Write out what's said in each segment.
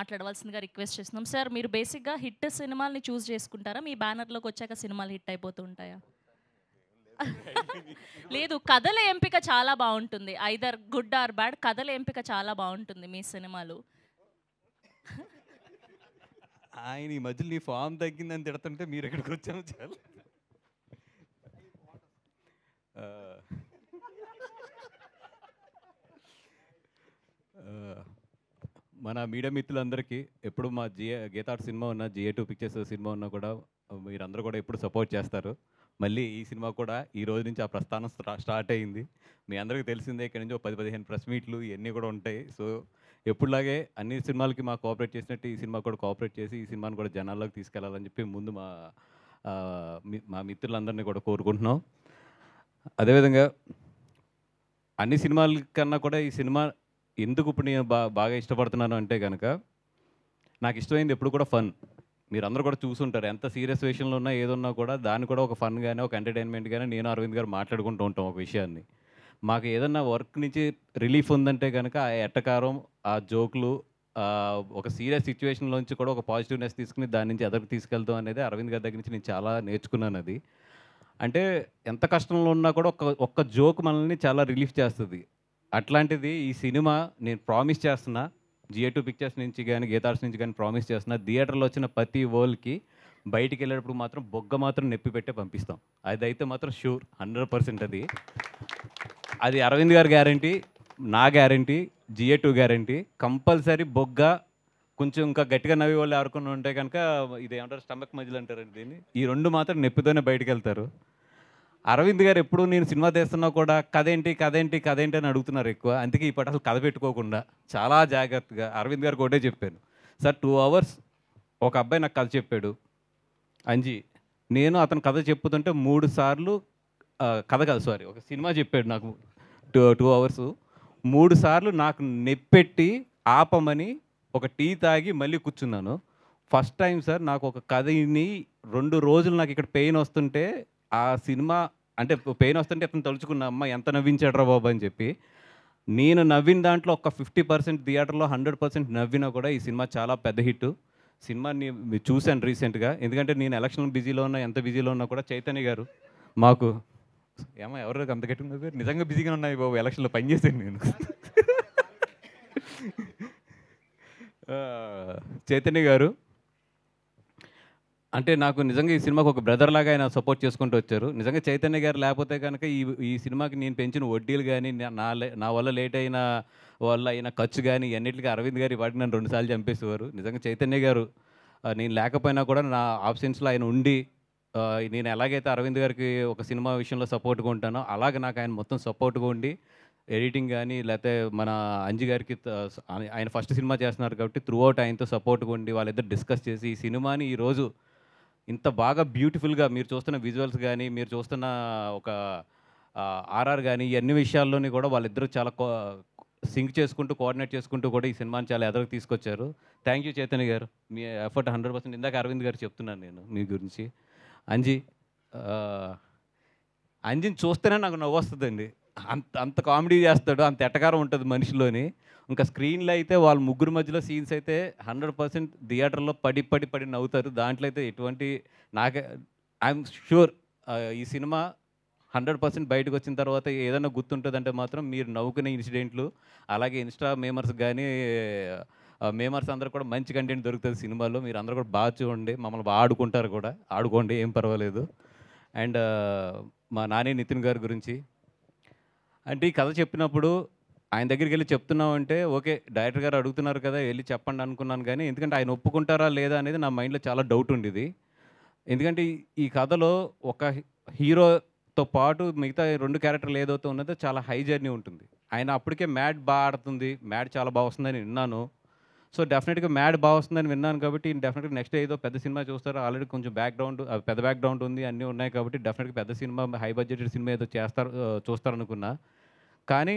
మాట్లాడవలసిందిగా రిక్వెస్ట్ చేస్తున్నాం. సార్ మీరు బేసిక్‌గా హిట్ సినిమాల్ని చూజ్ చేసుకుంటారా? మీ బ్యానర్‌లోకి వచ్చాక సినిమాలు హిట్ అయిపోతూ ఉంటాయా? లేదు. కథల ఎంపిక చాలా బావుంటుంది. ఐదర్ గుడ్ ఆర్ బ్యాడ్ కథల ఎంపిక చాలా బావుంటుంది మీ సినిమాలు. ఆయన ఈ మధ్యలో నీ ఫామ్ తగ్గిందని తిడుతుంటే మీరు ఇక్కడికి వచ్చాము చాలు. ఆ, ఆ, మన మీడియా మిత్రులందరికీ ఎప్పుడు మా గీతార్ట్ సినిమా ఉన్నా జిఏ2 పిక్చర్స్ సినిమా ఉన్నా కూడా మీరందరూ కూడా ఎప్పుడు సపోర్ట్ చేస్తారు. మళ్ళీ ఈ సినిమా కూడా ఈ రోజు నుంచి ఆ ప్రస్థానం స్టార్ట్ అయ్యింది. మీ అందరికీ తెలిసిందే, ఇక్కడ నుంచి 10-15 ప్రెస్ మీట్లు ఇవన్నీ కూడా ఉంటాయి. సో ఎప్పుడులాగే అన్ని సినిమాలకి మాకు కోఆపరేట్ చేసినట్టు ఈ సినిమా కూడా కోఆపరేట్ చేసి ఈ సినిమాని కూడా జనాల్లోకి తీసుకెళ్లాలని చెప్పి ముందు ఆ, మా మిత్రులందరినీ కూడా కోరుకుంటున్నాం. అదేవిధంగా అన్ని సినిమాల కన్నా కూడా ఈ సినిమా ఎందుకు ఇప్పుడు నేను బాగా ఇష్టపడుతున్నాను అంటే కనుక, నాకు ఇష్టమైంది ఎప్పుడు కూడా ఫన్. మీరందరూ కూడా చూసుంటారు. ఎంత సీరియస్ విషయంలో ఉన్నా ఏదున్నా కూడా దాన్ని కూడా ఒక ఫన్ గానే, ఒక ఎంటర్‌టైన్‌మెంట్ గానే నేను అరవింద్ గారు మాట్లాడుకుంటూ ఉంటాం ఒక విషయాన్ని. మాకు ఏదన్నా వర్క్ నుంచి రిలీఫ్ ఉందంటే గనక ఆ ఎటకారం, ఆ జోక్‌లు, ఒక సీరియస్ సిట్యుయేషన్‌లోంచి కూడా ఒక పాజిటివ్‌నెస్ తీసుకొని దాని నుంచి ఎదరికి తీసుకెళ్తాం అనేది అరవింద్ గారి దగ్గర నుంచి నేను చాలా నేర్చుకున్నానది. అంటే ఎంత కష్టంలో ఉన్నా కూడా ఒక్క జోక్ మనల్ని చాలా రిలీఫ్ చేస్తది. అట్లాంటిది ఈ సినిమా నేను ప్రామిస్ చేస్తున్నా. జిఏ2 పిక్చర్స్ నుంచి గాని, గీతార్ట్స్ నుంచి గాని ప్రామిస్ చేస్తున్నా. థియేటర్‌లో వచ్చిన ప్రతి వోళ్ళకి బయటికెళ్ళేటప్పుడు మాత్రం బొగ్గ మాత్రం నొప్పి పెట్టే పంపిస్తాం. అదైతే మాత్రం షూర్ 100% అది. అది అరవింద్ గారి గ్యారంటీ, నా గ్యారంటీ, జిఏ2 గ్యారంటీ. కంపల్సరీ బొగ్గ కొంచెం ఇంకా గట్టిగా నవ్వేవాళ్ళు ఎవరికైనా ఉంటే గనక ఇదేమంటారు స్టమక్ మజిల్ అంటారండి దీన్ని. ఈ 2 మాత్రం నొప్పితోనే బయటికెళ్తారు. అరవింద్ గారు ఎప్పుడు నేను సినిమా తీస్తున్నా కూడా కథేంటి, కథేంటి, కథేంటి అని అడుగుతున్నారు ఎక్కువ. అందుకే ఈ పూట అసలు కథ పెట్టుకోకుండా చాలా జాగ్రత్తగా అరవింద్ గారికి ఒకటే చెప్పాను. సార్ 2 అవర్స్ ఒక అబ్బాయి నాకు కథ చెప్పాడు. అంజి. నేను అతను కథ చెప్పుతుంటే 3 సార్లు కథ కాదు సారీ. ఒక సినిమా చెప్పాడు నాకు 2 అవర్సు. 3 సార్లు నాకు నెప్పెట్టి ఆపమని ఒక టీ తాగి మళ్ళీ కూర్చున్నాను. ఫస్ట్ టైమ్ సార్ నాకు ఒక కథ ఇని 2 రోజులు నాకు ఇక్కడ పెయిన్ వస్తుంటే ఆ సినిమా అంటే పెయిన్ వస్తుంటే అతను తలుచుకున్నా అమ్మ ఎంత నవ్వించాడురా బాబు అని చెప్పి. నేను నవ్విన దాంట్లో ఒక 50% థియేటర్‌లో 100% నవ్వినా కూడా ఈ సినిమా చాలా పెద్ద హిట్. సినిమాని చూసాను రీసెంట్‌గా. ఎందుకంటే నేను ఎలక్షన్ బిజీలో ఉన్నా, ఎంత బిజీలో ఉన్నా కూడా చైతన్య గారు మాకు ఏమ్మా ఎవరు అంత గట్టిగా నవ్వారు? నిజంగా బిజీగా ఉన్నాయి బాబు ఎలక్షన్‌లో పని చేశాను నేను. ఆ! చైతన్య గారు అంటే నాకు నిజంగా ఈ సినిమాకి ఒక బ్రదర్ లాగా ఆయన సపోర్ట్ చేసుకుంటూ వచ్చారు. నిజంగా చైతన్య గారు లేకపోతే గనక ఈ సినిమాకి నేను పెంచిన వడ్డీలు గాని, నా వల్ల లేట్ అయిన వల్ల అయిన ఖర్చు గాని ఇయన్నిట్లికి అరవింద్ గారు ఈ పాటికి నన్ను 2 సార్లు చంపేసేవారు. నిజంగా చైతన్య గారు నేను లేకపోయినా కూడా నా ఆబ్సెన్స్‌లో ఆయన ఉండి నేను ఎలాగైతే అరవింద్ గారికి ఒక సినిమా విషయంలో సపోర్ట్‌గా ఉంటానో, అలాగే నాకు ఆయన మొత్తం సపోర్ట్‌గా ఉండి ఎడిటింగ్ గాని, లేతే మన అంజి గారికి ఆయన ఫస్ట్ సినిమా చేస్తున్నారు కాబట్టి త్రూ ఔట్ ఆయనతో సపోర్ట్‌గా ఉండి వాళ్ళిద్దరు డిస్కస్ చేసి ఈ సినిమాని ఈరోజు ఇంత బాగా బ్యూటిఫుల్‌గా మీరు చూస్తున్న విజువల్స్ గాని, మీరు చూస్తున్న ఒక ఆర్ఆర్ గాని, ఈ అన్ని విషయాల్లోని కూడా వాళ్ళిద్దరూ చాలా సింక్ చేసుకుంటూ, కోఆర్డినేట్ చేసుకుంటూ కూడా ఈ సినిమాని చాలా ఎదరకు తీసుకొచ్చారు. థ్యాంక్ యూ చైతన్య గారు. మీ ఎఫర్ట్ 100% ఇందాక అరవింద్ గారు చెప్తున్నాను నేను మీ గురించి. అంజి అంజిని చూస్తేనే నాకు నవ్వొస్తదండి. అంత అంత కామెడీ చేస్తాడు. అంత ఎటకారం ఉంటది మనిషిలోని. ఇంకా స్క్రీన్‌లో అయితే వాళ్ళ ముగ్గురు మధ్యలో సీన్స్ అయితే 100% థియేటర్‌లో పడి, పడి, పడి నవ్వుతారు. దాంట్లో అయితే ఎటువంటి నాకే ఐయామ్ ష్యూర్ ఈ సినిమా 100% బయటకొచ్చిన తర్వాత ఏదైనా గుర్తుంటదంటే మాత్రం మీరు నవ్వుకునే ఇన్సిడెంట్లు, అలాగే ఇన్‌స్టా మేమర్స్ గానీ, మేమర్స్ అందరూ కూడా మంచి కంటెంట్ దొరుకుతది సినిమాలో. మీరందరూ కూడా బాగా చూడండి. మమ్మల్ని బా ఆడుకుంటారు కూడా. ఆడుకోండి ఏం పర్వాలేదు. అండ్ మా నాని నితిన్ గారి గురించి అంటే ఈ కథ చెప్పినప్పుడు ఆయన దగ్గరికెళ్ళి చెప్తున్నామంటే ఓకే. డైరెక్టర్ గారు అడుగుతున్నారు కదా! ఎళ్లి చెప్పండి అనుకున్నాను గానీ, ఎందుకంటే ఆయన ఒప్పుకుంటారా లేదా అనేది నా మైండ్‌లో చాలా డౌట్ ఉండేది. ఎందుకంటే ఈ కథలో ఒక హీరోతో పాటు మిగతా 2 క్యారెక్టర్లు ఏదైతే ఉన్నదో చాలా హై జర్నీ ఉంటుంది. ఆయన అప్పటికే మ్యాడ్ ఆడుతుంది. మ్యాడ్ చాలా బా వస్తుందని విన్నాను. సో, డెఫినిట్‌గా మ్యాడ్ బా వస్తుందని విన్నాను కాబట్టి డెఫినిట్‌గా నెక్స్ట్ ఏదో పెద్ద సినిమా చూస్తారు. ఆల్రెడీ కొంచెం పెద్ద బ్యాక్‌గ్రౌండ్ ఉంది. అన్నీ ఉన్నాయి కాబట్టి డెఫినిట్‌గా పెద్ద సినిమా హై బడ్జెటెడ్ సినిమా ఏదో చేస్తారు చూస్తారనుకున్నా. కానీ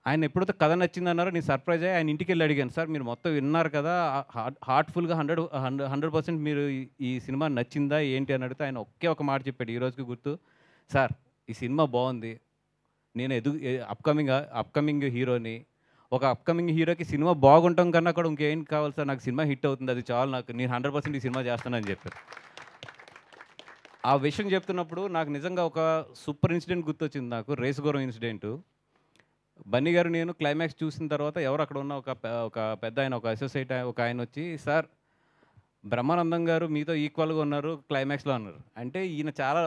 ఆయన ఎప్పుడైతే కథ నచ్చిందన్నారో నేను సర్ప్రైజ్ అయ్యి ఆయన ఇంటికెళ్ళి అడిగాను. సార్ మీరు మొత్తం విన్నారు కదా! హార్ట్‌ఫుల్‌గా 100% మీరు ఈ సినిమా నచ్చిందా ఏంటి అని అడిగితే ఆయన ఒకే ఒక మాట చెప్పాడు. ఈ రోజుకి గుర్తు. సార్ ఈ సినిమా బావుంది. నేను అప్‌కమింగ్ హీరోని. ఒక అప్కమింగ్ హీరోకి సినిమా బాగుండటం కన్నా కూడా ఇంకేం కావాలి సార్, నాకు సినిమా హిట్ అవుతుంది, అది చాలు నాకు, నేను 100% ఈ సినిమా చేస్తానని చెప్పారు. ఆ విషయం చెప్తున్నప్పుడు నాకు నిజంగా ఒక సూపర్ ఇన్సిడెంట్ గుర్తొచ్చింది నాకు, రేసుగుర్రం ఇన్సిడెంటు. బన్నీ గారు నేను క్లైమాక్స్ చూసిన తర్వాత ఎవరు అక్కడ ఉన్న ఒక పెద్ద ఆయన, ఒక అసోసియేట్ ఒక ఆయన వచ్చి, సార్ బ్రహ్మానందం గారు మీతో ఈక్వల్గా ఉన్నారు క్లైమాక్స్లో అన్నారు. అంటే ఈయన చాలా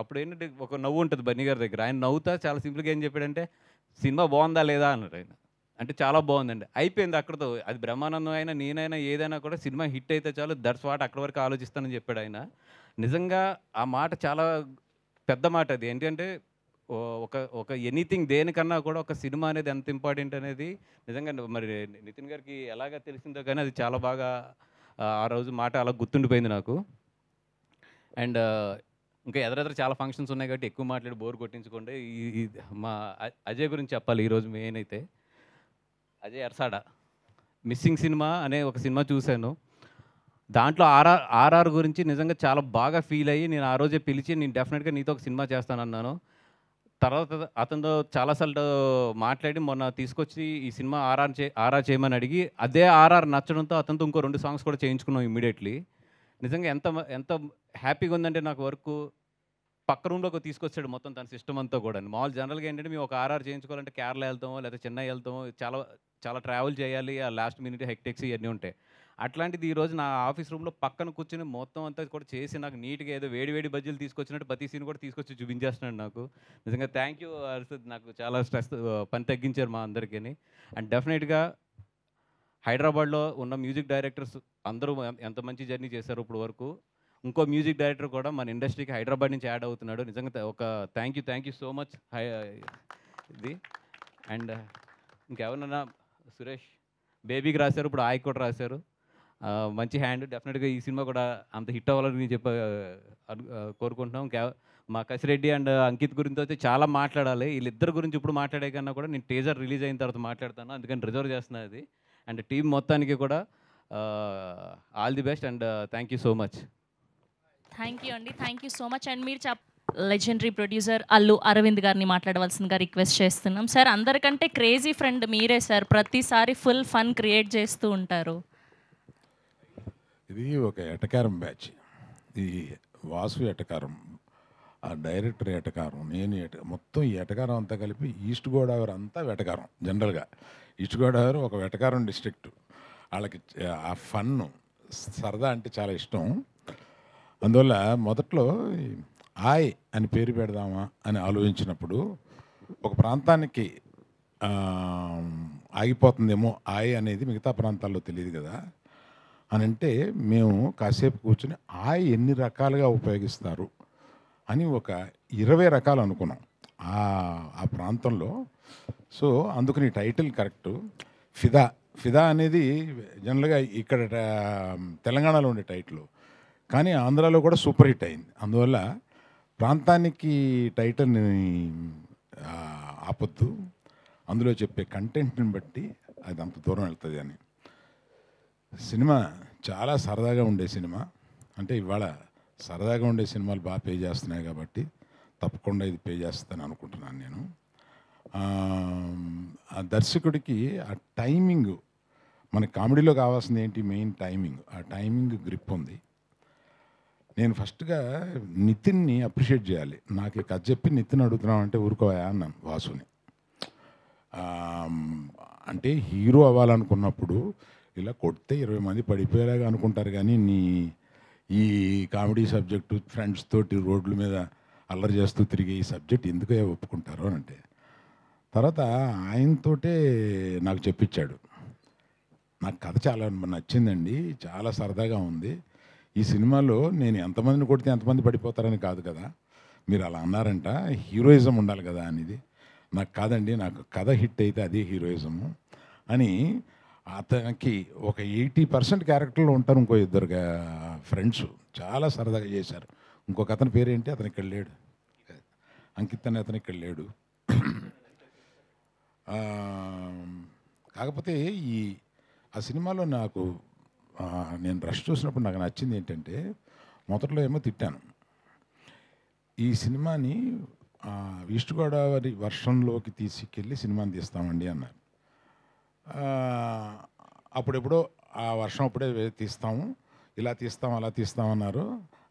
అప్పుడు ఏంటంటే ఒక నవ్వు ఉంటుంది బన్నీ గారి దగ్గర, ఆయన నవ్వుతా చాలా సింపుల్గా ఏం చెప్పాడంటే, సినిమా బాగుందా లేదా అన్నారు ఆయన. అంటే చాలా బాగుందండి, అయిపోయింది అక్కడితో. అది బ్రహ్మానందం అయినా నేనైనా ఏదైనా కూడా సినిమా హిట్ అయితే చాలు, దట్స్ వాట్, అక్కడి వరకు ఆలోచిస్తానని చెప్పాడు ఆయన. నిజంగా ఆ మాట చాలా పెద్ద మాట. అది ఏంటంటే ఒక ఒక ఎనీథింగ్ దేనికన్నా కూడా ఒక సినిమా అనేది ఎంత ఇంపార్టెంట్ అనేది నిజంగా మరి నితిన్ గారికి ఎలాగ తెలిసిందో కానీ అది చాలా బాగా ఆ రోజు మాట అలా గుర్తుండిపోయింది నాకు. అండ్ ఇంకా ఎదురెదురు చాలా ఫంక్షన్స్ ఉన్నాయి కాబట్టి ఎక్కువ మాట్లాడి బోర్ కొట్టించుకోండి. మా అజయ్ గురించి చెప్పాలి ఈరోజు మెయిన్ అయితే. అజయ్ అర్సాడా మిస్సింగ్ సినిమా అనే ఒక సినిమా చూశాను. దాంట్లో ఆర్ఆర్ గురించి నిజంగా చాలా బాగా ఫీల్ అయ్యి నేను ఆ రోజే పిలిచి, నేను డెఫినెట్గా నీతో ఒక సినిమా చేస్తానన్నాను. తర్వాత అతనితో చాలాసార్లు మాట్లాడి మొన్న తీసుకొచ్చి ఈ సినిమా ఆర్ఆర్ చేయమని అడిగి, అదే ఆర్ఆర్ నచ్చడంతో అతనితో ఇంకో 2 సాంగ్స్ కూడా చేయించుకున్నాం ఇమ్మీడియట్లీ. నిజంగా ఎంత ఎంత హ్యాపీగా ఉందంటే నాకు వర్కు. పక్క రూమ్లోకి తీసుకొచ్చాడు మొత్తం తన సిస్టమ్ అంతా కూడా. మామూలు జనరల్గా ఏంటంటే మేము ఒక ఆర్ఆర్ చేయించుకోవాలంటే కేరళ వెళ్తామో లేదా చెన్నై వెళ్తామో, చాలా చాలా ట్రావెల్ చేయాలి, ఆ లాస్ట్ మినిట్ హెక్టెక్స్ ఇవన్నీ ఉంటాయి. అట్లాంటిది ఈరోజు నా ఆఫీస్ రూమ్లో పక్కన కూర్చొని మొత్తం అంతా కూడా చేసి నాకు నీట్గా ఏదో వేడి వేడి బజ్జీలు తీసుకొచ్చినట్టు ప్రతి సీన్ కూడా తీసుకొచ్చి చూపించేస్తున్నాడు నాకు. నిజంగా థ్యాంక్ యూ అర్షద్, నాకు చాలా స్ట్రెస్ పని తగ్గించారు మా అందరికీ. అండ్ డెఫినెట్గా హైదరాబాద్లో ఉన్న మ్యూజిక్ డైరెక్టర్స్ అందరూ ఎంత మంచి జర్నీ చేశారు ఇప్పుడు వరకు. ఇంకో మ్యూజిక్ డైరెక్టర్ కూడా మన ఇండస్ట్రీకి హైదరాబాద్ నుంచి యాడ్ అవుతున్నాడు. నిజంగా ఒక థ్యాంక్ యూ సో మచ్ ఇది. అండ్ ఇంకెవరన్నా సురేష్ బేబీకి రాశారు, ఇప్పుడు ఆయకు కూడా రాశారు. మంచి హ్యాండ్. డెఫినెట్గా ఈ సినిమా కూడా అంత హిట్ అవ్వాలని కోరుకుంటున్నాం. మా కసిరెడ్డి అండ్ అంకిత్ గురించి అయితే చాలా మాట్లాడాలి. వీళ్ళిద్దరి గురించి ఇప్పుడు మాట్లాడే కన్నా కూడా నేను టీజర్ రిలీజ్ అయిన తర్వాత మాట్లాడతాను, అందుకని రిజర్వ్ చేస్తున్నాను అది. అండ్ టీం మొత్తానికి కూడా all the best and thank you so much. Thank you అండి, thank you so much. And మీరు లెజెండరీ ప్రొడ్యూసర్ అల్లు అరవింద్ గారిని మాట్లాడవలసిందిగా రిక్వెస్ట్ చేస్తున్నాం. సార్ అందరికంటే క్రేజీ ఫ్రెండ్ మీరే సార్, ప్రతిసారి ఫుల్ ఫన్ క్రియేట్ చేస్తూ ఉంటారు. ఇది ఒక ఎటకారం బ్యాచ్. ఈ వాసు ఎటకారం, ఆ డైరెక్టర్ ఎటకారం, నేను మొత్తం ఈ ఎటకారం అంతా కలిపి ఈస్ట్ గోదావరి అంతా వెటకారం. జనరల్గా ఈస్ట్ గోదావరి ఒక వెటకారం డిస్ట్రిక్ట్. వాళ్ళకి ఆ ఫన్ను సరదా అంటే చాలా ఇష్టం. అందువల్ల మొదట్లో ఆయ్ అని పేరు పెడదామా అని ఆలోచించినప్పుడు, ఒక ప్రాంతానికి ఆగిపోతుందేమో ఆయ్ అనేది, మిగతా ప్రాంతాల్లో తెలియదు కదా అని అంటే, మేము కాసేపు కూర్చొని ఆయ్ ఎన్ని రకాలుగా ఉపయోగిస్తారు అని ఒక 20 రకాలు అనుకున్నాం ఆ ప్రాంతంలో. సో అందుకని టైటిల్ కరెక్టు. ఫిదా. ఫిదా అనేది జనరల్గా ఇక్కడ తెలంగాణలో ఉండే టైటిల్, కానీ ఆంధ్రాలో కూడా సూపర్ హిట్ అయింది. అందువల్ల ప్రాంతానికి టైటిల్ని ఆపొద్దు, అందులో చెప్పే కంటెంట్ని బట్టి అది అంత దూరం వెళ్తుంది అని. సినిమా చాలా సరదాగా ఉండే సినిమా. అంటే ఇవాళ సరదాగా ఉండే సినిమాలు బాగా పే చేస్తున్నాయి కాబట్టి తప్పకుండా ఇది పే చేస్తాను అనుకుంటున్నాను నేను. ఆ దర్శకుడికి ఆ టైమింగ్, మన కామెడీలో కావాల్సింది ఏంటి, మెయిన్ టైమింగ్. ఆ టైమింగ్ గ్రిప్ ఉంది. నేను ఫస్ట్గా నితిన్ని అప్రిషియేట్ చేయాలి. నాకు కథ చెప్పి నితిన్ అడుగుతున్నాం అంటే ఊరుకోవా అన్నాను వాసుని. అంటే హీరో అవ్వాలనుకున్నప్పుడు ఇలా కొడితే 20 మంది పడిపోయేలాగా అనుకుంటారు, కానీ ఈ కామెడీ సబ్జెక్టు ఫ్రెండ్స్ తోటి రోడ్ల మీద అల్లరి చేస్తూ తిరిగే ఈ సబ్జెక్ట్ ఎందుకు ఒప్పుకుంటారు అని అంటే, తర్వాత ఆయనతోటే నాకు చెప్పించాడు. నాకు కథ చాలా నచ్చిందండి, చాలా సరదాగా ఉంది. ఈ సినిమాలో నేను ఎంతమందిని కొడితే ఎంతమంది పడిపోతారని కాదు కదా, మీరు అలా అన్నారంట, హీరోయిజం ఉండాలి కదా అనేది. నాకు కాదండి, నాకు కథ హిట్ అయితే అదే హీరోయిజము అని. అతనికి ఒక 80% క్యారెక్టర్లో ఉంటారు. ఇంకో 2 ఫ్రెండ్స్ చాలా సరదాగా చేశారు. ఇంకొక అతని పేరేంటి, అతను ఇక్కడ లేడు, అంకిత్ అనే అతను ఇక్కడ లేడు. కాకపోతే ఆ సినిమాలో నాకు నేను రష్ చూసినప్పుడు నాకు నచ్చింది ఏంటంటే, మొదట్లో ఏమో తిట్టాను, ఈ సినిమాని ఈస్ట్ గోదావరి వర్షంలోకి తీసుకెళ్ళి సినిమాని తీస్తామండి అన్నారు. అప్పుడెప్పుడో ఆ వర్షం అప్పుడే తీస్తాము, ఇలా తీస్తాం అలా తీస్తామన్నారు.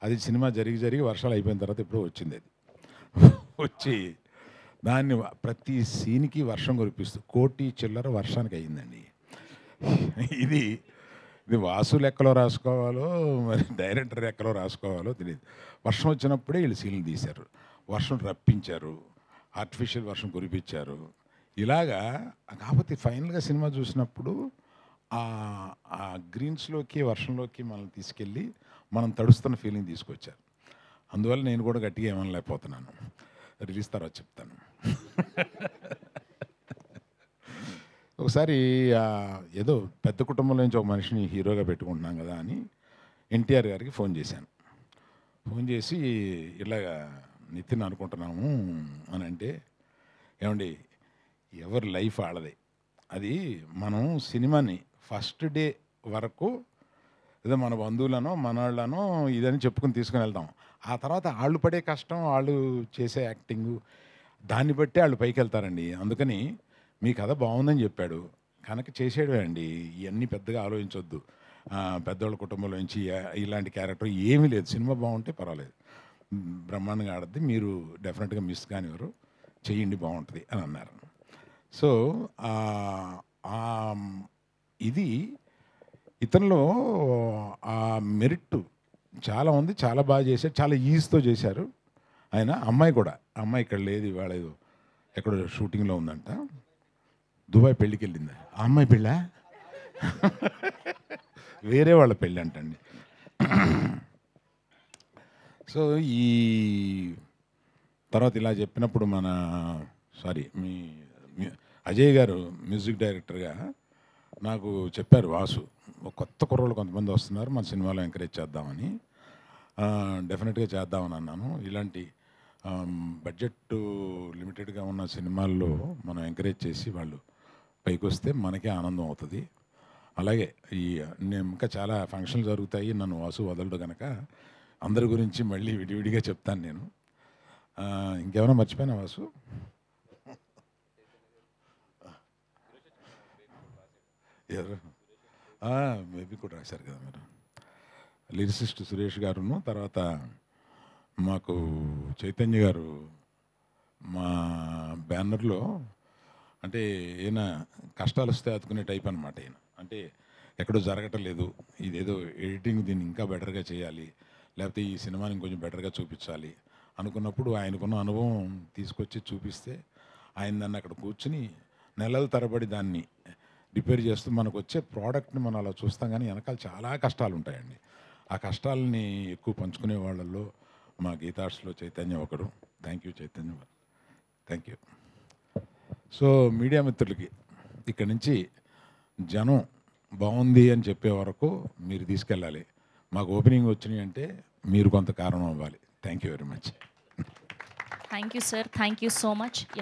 అది సినిమా జరిగి వర్షాలు అయిపోయిన తర్వాత ఎప్పుడో వచ్చింది అది. వచ్చి దాన్ని ప్రతి సీన్కి వర్షం కురిపిస్తూ 1,00,00,000 చిల్లర వర్షానికి అయ్యిందండి. ఇది ఇది వాసు లెక్కలో రాసుకోవాలో మరి డైరెక్టర్ లెక్కలో రాసుకోవాలో తెలియదు. వర్షం వచ్చినప్పుడే వీళ్ళు సీన్లు తీశారు, వర్షం రప్పించారు, ఆర్టిఫిషియల్ వర్షం కురిపించారు. ఇలాగా కాకపోతే ఫైనల్గా సినిమా చూసినప్పుడు ఆ గ్రీన్స్లోకి వర్షంలోకి మనల్ని తీసుకెళ్ళి మనం తడుస్తున్న ఫీలింగ్ తీసుకొచ్చారు. అందువల్ల నేను కూడా గట్టిగా ఏమనలేకపోతున్నాను. రిలీజ్ తర్వాత చెప్తాను. ఒకసారి ఏదో పెద్ద కుటుంబంలో నుంచి ఒక మనిషిని హీరోగా పెట్టుకుంటున్నాం కదా అని ఎన్టీఆర్ గారికి ఫోన్ చేశాను. ఫోన్ చేసి ఇలాగా నితిన్ అనుకుంటున్నాము అని అంటే, ఏమండి ఎవరి లైఫ్ ఆడదే, అది మనం సినిమాని ఫస్ట్ డే వరకు ఏదో మన బంధువులనో మనవాళ్ళనో ఇదని చెప్పుకుని తీసుకుని వెళ్తాం. ఆ తర్వాత వాళ్ళు పడే కష్టం, వాళ్ళు చేసే యాక్టింగు, దాన్ని బట్టే వాళ్ళు పైకి వెళ్తారండి. అందుకని మీ కథ బాగుందని చెప్పాడు కనుక చేసేయడమే అండి. ఇవన్నీ పెద్దగా ఆలోచించొద్దు. పెద్దవాళ్ళ కుటుంబంలో నుంచి ఇలాంటి క్యారెక్టర్ ఏమీ లేదు. సినిమా బాగుంటే పర్వాలేదు, బ్రహ్మాండంగా ఆడద్ది, మీరు డెఫినెట్గా మిస్ కానివారు, చెయ్యండి బాగుంటుంది అని అన్నారు. సో ఇది ఇతనిలో ఆ మెరిట్ చాలా ఉంది. చాలా బాగా చేశారు, చాలా ఈజీతో చేశారు ఆయన. అమ్మాయి కూడా, అమ్మాయి ఇక్కడ లేదు, ఇవాళ ఏదో ఎక్కడో షూటింగ్లో ఉందంట, దుబాయ్ పెళ్ళికి వెళ్ళింది. ఆ అమ్మాయి పెళ్ళా? వేరే వాళ్ళ పెళ్ళి అంటండి. సో ఈ తర్వాత ఇలా చెప్పినప్పుడు మన మీ అజయ్ గారు మ్యూజిక్ డైరెక్టర్గా నాకు చెప్పారు, వాసు కొత్త కుర్రోళ్ళు కొంతమంది వస్తున్నారు, మన సినిమాలో ఎంకరేజ్ చేద్దామని. డెఫినెట్గా చేద్దామని అన్నాను. ఇలాంటి బడ్జెట్ లిమిటెడ్గా ఉన్న సినిమాల్లో మనం ఎంకరేజ్ చేసి వాళ్ళు పైకి వస్తే మనకే ఆనందం అవుతుంది. అలాగే నేను ఇంకా చాలా ఫంక్షన్లు జరుగుతాయి, నన్ను వాసు వదలడు కనుక అందరి గురించి మళ్ళీ విడివిడిగా చెప్తాను నేను. ఇంకేమైనా మర్చిపోయినా వాసు? ఎవరు? మేబీ కూడా రాశారు కదా మీరు. లిరిసిస్ట్ సురేష్ గారును, తర్వాత మాకు చైతన్య గారు మా బ్యానర్లో, అంటే ఈయన కష్టాలు వస్తే అతుకునే టైప్ అనమాట. ఈయన అంటే ఎక్కడో జరగటం లేదు, ఇదేదో ఎడిటింగ్ దీన్ని ఇంకా బెటర్గా చేయాలి, లేకపోతే ఈ సినిమాని ఇంకొంచెం బెటర్గా చూపించాలి అనుకున్నప్పుడు ఆయనకున్న అనుభవం తీసుకొచ్చి చూపిస్తే ఆయన దాన్ని అక్కడ కూర్చుని నెలల తరబడి దాన్ని రిపేర్ చేస్తూ మనకు వచ్చే ప్రోడక్ట్ని మనం అలా చూస్తాం. కానీ వెనకాల చాలా కష్టాలు ఉంటాయండి. ఆ కష్టాలని ఎక్కువ పంచుకునే వాళ్ళల్లో మా గీతార్ట్స్లో చైతన్య ఒకడు. Thank you Chaitanya, thank you. So media మిత్రులకి ఇక్కడి నుంచి జనం బాగుంది అని చెప్పే వరకు మీరు తీసుకెళ్ళాలి. మాకు ఓపెనింగ్ వచ్చినాయి అంటే మీరు కొంత కారణం అవ్వాలి. Thank you very much. Thank you sir, thank you so much.